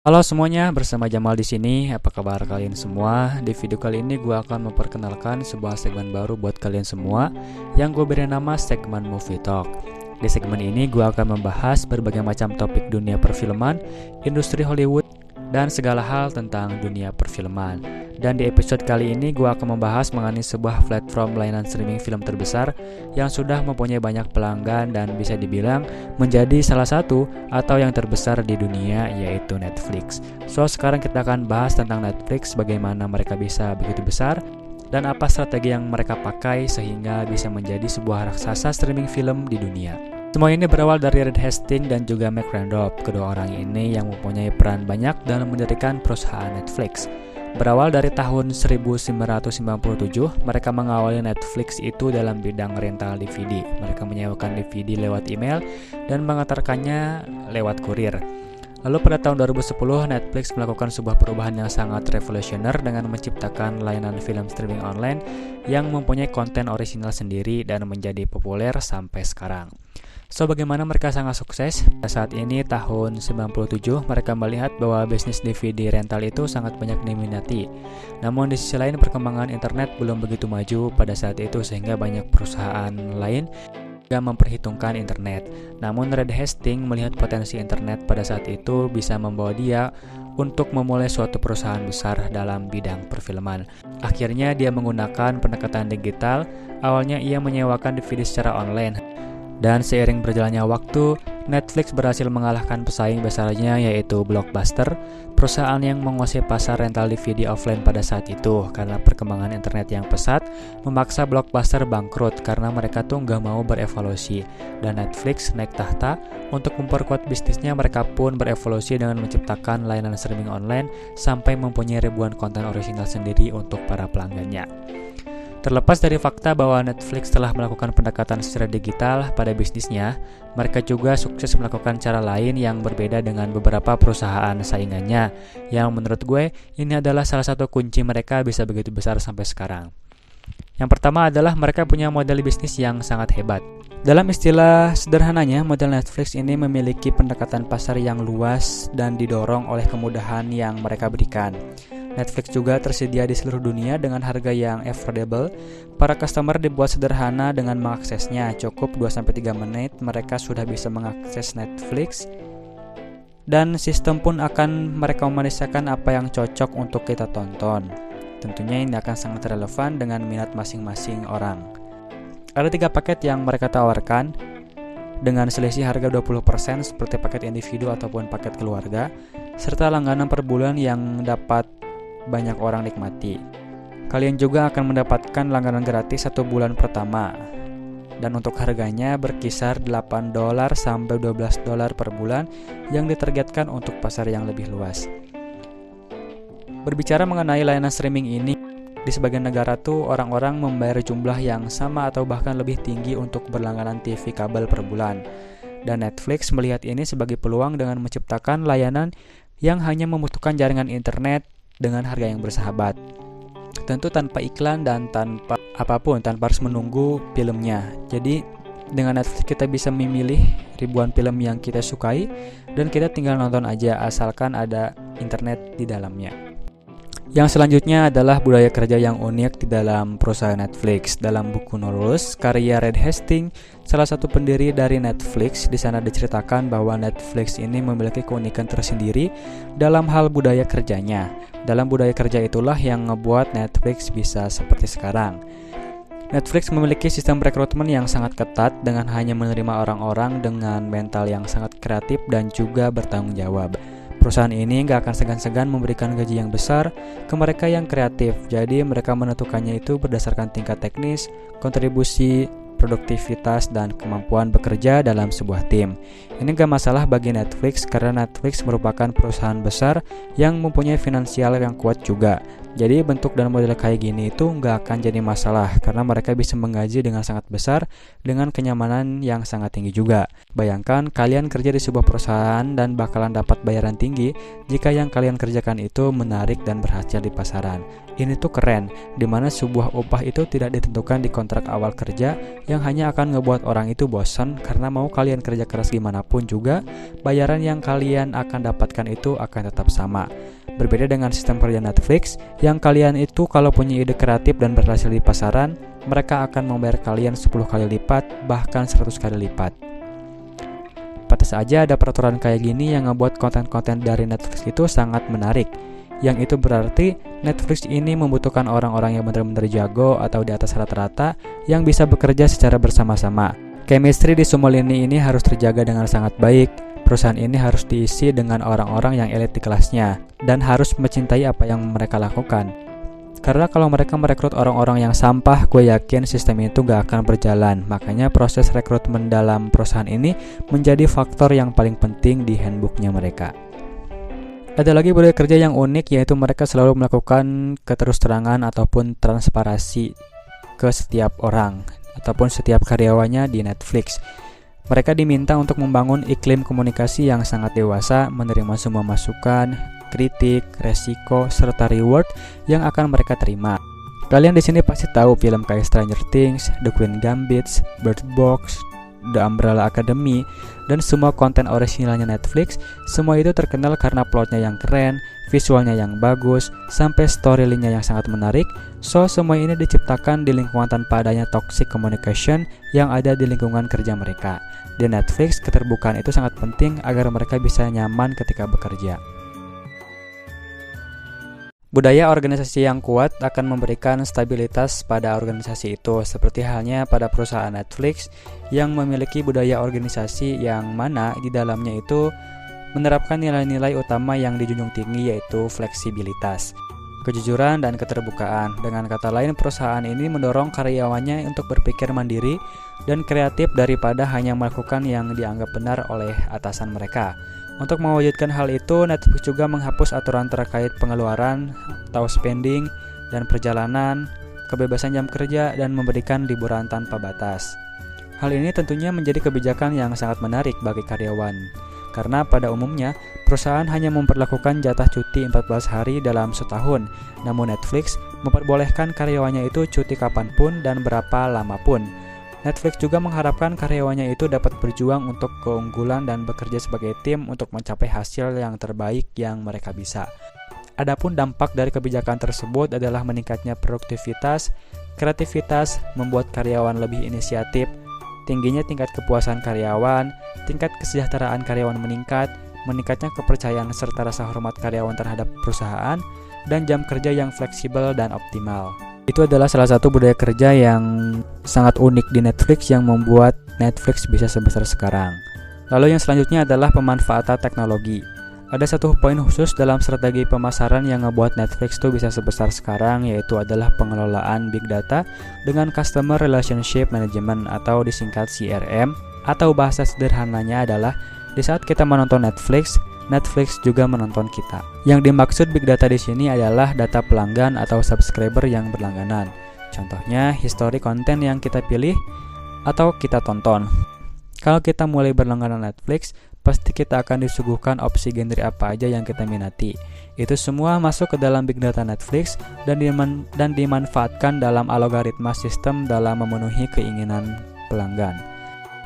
Halo semuanya, bersama Jamal di sini. Apa kabar kalian semua? Di video kali ini gue akan memperkenalkan sebuah segmen baru buat kalian semua yang gue beri nama segmen Movie Talk. Di segmen ini gue akan membahas berbagai macam topik dunia perfilman, industri Hollywood, dan segala hal tentang dunia perfilman. Dan di episode kali ini gue akan membahas mengenai sebuah platform layanan streaming film terbesar yang sudah mempunyai banyak pelanggan dan bisa dibilang menjadi salah satu atau yang terbesar di dunia, yaitu Netflix. So sekarang kita akan bahas tentang Netflix, bagaimana mereka bisa begitu besar dan apa strategi yang mereka pakai sehingga bisa menjadi sebuah raksasa streaming film di dunia. Semua ini berawal dari Reed Hastings dan juga Mark Randolph. Kedua orang ini yang mempunyai peran banyak dalam mendirikan perusahaan Netflix. Berawal dari tahun 1997, mereka mengawali Netflix itu dalam bidang rental DVD. Mereka menyewakan DVD lewat email dan mengantarkannya lewat kurir. Lalu pada tahun 2010, Netflix melakukan sebuah perubahan yang sangat revolusioner dengan menciptakan layanan film streaming online yang mempunyai konten orisinal sendiri dan menjadi populer sampai sekarang. So, bagaimana mereka sangat sukses? Pada saat ini, tahun 97, mereka melihat bahwa bisnis DVD rental itu sangat banyak diminati. Namun di sisi lain, perkembangan internet belum begitu maju pada saat itu sehingga banyak perusahaan lain juga memperhitungkan internet. Namun Reed Hastings melihat potensi internet pada saat itu bisa membawa dia untuk memulai suatu perusahaan besar dalam bidang perfilman. Akhirnya dia menggunakan pendekatan digital. Awalnya ia menyewakan DVD secara online. Dan seiring berjalannya waktu, Netflix berhasil mengalahkan pesaing besarnya yaitu Blockbuster, perusahaan yang menguasai pasar rental DVD offline pada saat itu. Karena perkembangan internet yang pesat, memaksa Blockbuster bangkrut karena mereka tuh nggak mau berevolusi. Dan Netflix naik tahta. Untuk memperkuat bisnisnya, mereka pun berevolusi dengan menciptakan layanan streaming online sampai mempunyai ribuan konten orisinal sendiri untuk para pelanggannya. Terlepas dari fakta bahwa Netflix telah melakukan pendekatan secara digital pada bisnisnya, mereka juga sukses melakukan cara lain yang berbeda dengan beberapa perusahaan saingannya, yang menurut gue ini adalah salah satu kunci mereka bisa begitu besar sampai sekarang. Yang pertama adalah mereka punya model bisnis yang sangat hebat. Dalam istilah sederhananya, model Netflix ini memiliki pendekatan pasar yang luas dan didorong oleh kemudahan yang mereka berikan. Netflix juga tersedia di seluruh dunia dengan harga yang affordable. Para customer dibuat sederhana dengan mengaksesnya. Cukup 2-3 menit mereka sudah bisa mengakses Netflix. Dan sistem pun akan merekomendasikan apa yang cocok untuk kita tonton. Tentunya ini akan sangat relevan dengan minat masing-masing orang. Ada 3 paket yang mereka tawarkan dengan selisih harga 20% seperti paket individu ataupun paket keluarga, serta langganan per bulan yang dapat banyak orang nikmati. Kalian juga akan mendapatkan langganan gratis 1 bulan pertama. Dan untuk harganya berkisar $8 sampai $12 per bulan yang ditargetkan untuk pasar yang lebih luas. Berbicara mengenai layanan streaming ini, di sebagian negara tuh orang-orang membayar jumlah yang sama atau bahkan lebih tinggi untuk berlangganan TV kabel per bulan. Dan Netflix melihat ini sebagai peluang dengan menciptakan layanan yang hanya membutuhkan jaringan internet dengan harga yang bersahabat. Tentu tanpa iklan dan tanpa apapun, tanpa harus menunggu filmnya. Jadi dengan Netflix kita bisa memilih ribuan film yang kita sukai dan kita tinggal nonton aja asalkan ada internet di dalamnya. Yang selanjutnya adalah budaya kerja yang unik di dalam perusahaan Netflix. Dalam buku No Rules, karya Reed Hastings, salah satu pendiri dari Netflix, di sana diceritakan bahwa Netflix ini memiliki keunikan tersendiri dalam hal budaya kerjanya. Dalam budaya kerja itulah yang ngebuat Netflix bisa seperti sekarang. Netflix memiliki sistem rekrutmen yang sangat ketat dengan hanya menerima orang-orang dengan mental yang sangat kreatif dan juga bertanggung jawab. Perusahaan ini gak akan segan-segan memberikan gaji yang besar ke mereka yang kreatif. Jadi mereka menentukannya itu berdasarkan tingkat teknis, kontribusi, produktivitas, dan kemampuan bekerja dalam sebuah tim. Ini gak masalah bagi Netflix karena Netflix merupakan perusahaan besar yang mempunyai finansial yang kuat juga. Jadi bentuk dan model kayak gini itu nggak akan jadi masalah karena mereka bisa menggaji dengan sangat besar dengan kenyamanan yang sangat tinggi juga. Bayangkan kalian kerja di sebuah perusahaan dan bakalan dapat bayaran tinggi jika yang kalian kerjakan itu menarik dan berhasil di pasaran. Ini tuh keren, dimana sebuah upah itu tidak ditentukan di kontrak awal kerja yang hanya akan ngebuat orang itu bosan karena mau kalian kerja keras gimana pun juga, bayaran yang kalian akan dapatkan itu akan tetap sama. Berbeda dengan sistem kerja Netflix, yang kalian itu kalau punya ide kreatif dan berhasil di pasaran, mereka akan membayar kalian 10 kali lipat, bahkan 100 kali lipat. Pantas aja ada peraturan kayak gini yang ngebuat konten-konten dari Netflix itu sangat menarik. Yang itu berarti Netflix ini membutuhkan orang-orang yang benar-benar jago atau di atas rata-rata yang bisa bekerja secara bersama-sama. Chemistry di semua lini ini harus terjaga dengan sangat baik. Perusahaan ini harus diisi dengan orang-orang yang elit di kelasnya dan harus mencintai apa yang mereka lakukan. Karena kalau mereka merekrut orang-orang yang sampah, gue yakin sistem itu gak akan berjalan. Makanya proses rekrutmen dalam perusahaan ini menjadi faktor yang paling penting di handbooknya mereka. Ada lagi budaya kerja yang unik, yaitu mereka selalu melakukan keterus-terangan ataupun transparansi ke setiap orang ataupun setiap karyawannya di Netflix. Mereka diminta untuk membangun iklim komunikasi yang sangat dewasa, menerima semua masukan, kritik, resiko, serta reward yang akan mereka terima. Kalian di sini pasti tahu film kayak Stranger Things, The Queen's Gambit, Bird Box, The Umbrella Academy, dan semua konten originalnya Netflix. Semua itu terkenal karena plotnya yang keren, visualnya yang bagus, sampai storyline-nya yang sangat menarik. So, semua ini diciptakan di lingkungan tanpa adanya toxic communication yang ada di lingkungan kerja mereka. Di Netflix, keterbukaan itu sangat penting agar mereka bisa nyaman ketika bekerja. Budaya organisasi yang kuat akan memberikan stabilitas pada organisasi itu, seperti halnya pada perusahaan Netflix yang memiliki budaya organisasi yang mana di dalamnya itu menerapkan nilai-nilai utama yang dijunjung tinggi, yaitu fleksibilitas, kejujuran, dan keterbukaan. Dengan kata lain, perusahaan ini mendorong karyawannya untuk berpikir mandiri dan kreatif daripada hanya melakukan yang dianggap benar oleh atasan mereka. Untuk mewujudkan hal itu, Netflix juga menghapus aturan terkait pengeluaran atau spending dan perjalanan, kebebasan jam kerja, dan memberikan liburan tanpa batas. Hal ini tentunya menjadi kebijakan yang sangat menarik bagi karyawan, karena pada umumnya perusahaan hanya memperlakukan jatah cuti 14 hari dalam setahun, namun Netflix memperbolehkan karyawannya itu cuti kapanpun dan berapa lama pun. Netflix juga mengharapkan karyawannya itu dapat berjuang untuk keunggulan dan bekerja sebagai tim untuk mencapai hasil yang terbaik yang mereka bisa. Adapun dampak dari kebijakan tersebut adalah meningkatnya produktivitas, kreativitas, membuat karyawan lebih inisiatif, tingginya tingkat kepuasan karyawan, tingkat kesejahteraan karyawan meningkat, meningkatnya kepercayaan serta rasa hormat karyawan terhadap perusahaan, dan jam kerja yang fleksibel dan optimal. Itu adalah salah satu budaya kerja yang sangat unik di Netflix yang membuat Netflix bisa sebesar sekarang. Lalu yang selanjutnya adalah pemanfaatan teknologi. Ada satu poin khusus dalam strategi pemasaran yang ngebuat Netflix tuh bisa sebesar sekarang, yaitu adalah pengelolaan big data dengan Customer Relationship Management atau disingkat CRM, atau bahasa sederhananya adalah di saat kita menonton Netflix juga menonton kita. Yang dimaksud big data di sini adalah data pelanggan atau subscriber yang berlangganan. Contohnya, histori konten yang kita pilih atau kita tonton. Kalau kita mulai berlangganan Netflix, pasti kita akan disuguhkan opsi genre apa aja yang kita minati. Itu semua masuk ke dalam big data Netflix dan dimanfaatkan dalam algoritma sistem dalam memenuhi keinginan pelanggan.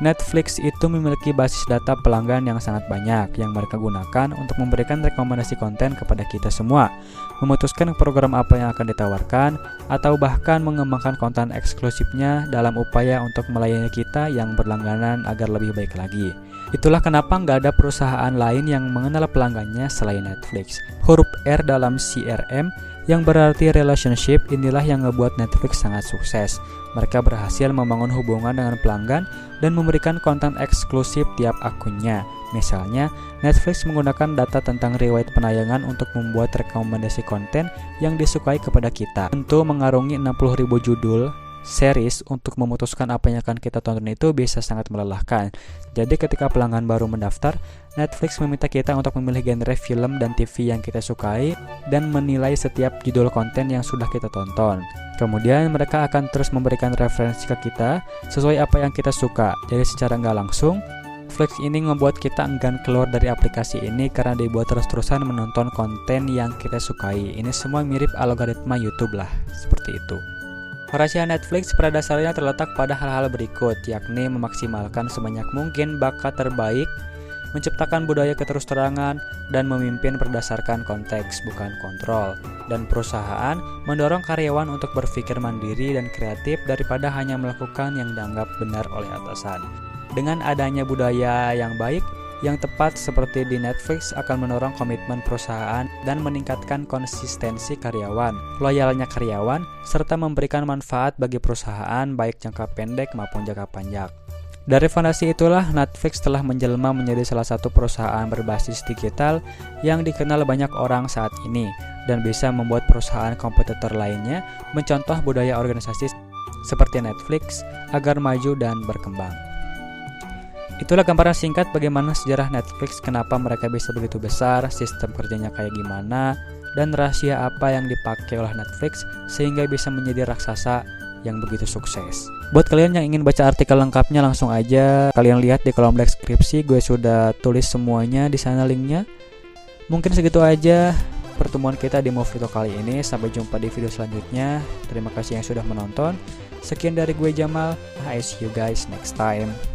Netflix itu memiliki basis data pelanggan yang sangat banyak yang mereka gunakan untuk memberikan rekomendasi konten kepada kita semua, memutuskan program apa yang akan ditawarkan, atau bahkan mengembangkan konten eksklusifnya dalam upaya untuk melayani kita yang berlangganan agar lebih baik lagi. Itulah kenapa nggak ada perusahaan lain yang mengenal pelanggannya selain Netflix. Huruf R dalam CRM yang berarti relationship inilah yang ngebuat Netflix sangat sukses. Mereka berhasil membangun hubungan dengan pelanggan dan memberikan konten eksklusif tiap akunnya. Misalnya, Netflix menggunakan data tentang riwayat penayangan untuk membuat rekomendasi konten yang disukai kepada kita. Tentu mengarungi 60.000 judul series untuk memutuskan apa yang akan kita tonton itu bisa sangat melelahkan. Jadi ketika pelanggan baru mendaftar, Netflix meminta kita untuk memilih genre film dan TV yang kita sukai dan menilai setiap judul konten yang sudah kita tonton. Kemudian mereka akan terus memberikan referensi ke kita sesuai apa yang kita suka. Jadi secara nggak langsung, Netflix ini membuat kita enggan keluar dari aplikasi ini karena dibuat terus-terusan menonton konten yang kita sukai. Ini semua mirip algoritma YouTube lah, seperti itu. Rahasia Netflix pada dasarnya terletak pada hal-hal berikut, yakni memaksimalkan sebanyak mungkin bakat terbaik, menciptakan budaya keterus-terangan, dan memimpin berdasarkan konteks, bukan kontrol. Dan perusahaan mendorong karyawan untuk berpikir mandiri dan kreatif daripada hanya melakukan yang dianggap benar oleh atasan. Dengan adanya budaya yang baik, yang tepat seperti di Netflix akan mendorong komitmen perusahaan dan meningkatkan konsistensi karyawan, loyalnya karyawan, serta memberikan manfaat bagi perusahaan baik jangka pendek maupun jangka panjang. Dari fondasi itulah Netflix telah menjelma menjadi salah satu perusahaan berbasis digital yang dikenal banyak orang saat ini dan bisa membuat perusahaan kompetitor lainnya mencontoh budaya organisasi seperti Netflix agar maju dan berkembang. Itulah gambaran singkat bagaimana sejarah Netflix, kenapa mereka bisa begitu besar, sistem kerjanya kayak gimana, dan rahasia apa yang dipakai oleh Netflix sehingga bisa menjadi raksasa yang begitu sukses. Buat kalian yang ingin baca artikel lengkapnya langsung aja kalian lihat di kolom deskripsi, gue sudah tulis semuanya di sana linknya. Mungkin segitu aja pertemuan kita di Movie Talk kali ini. Sampai jumpa di video selanjutnya. Terima kasih yang sudah menonton. Sekian dari gue Jamal. I see you guys next time.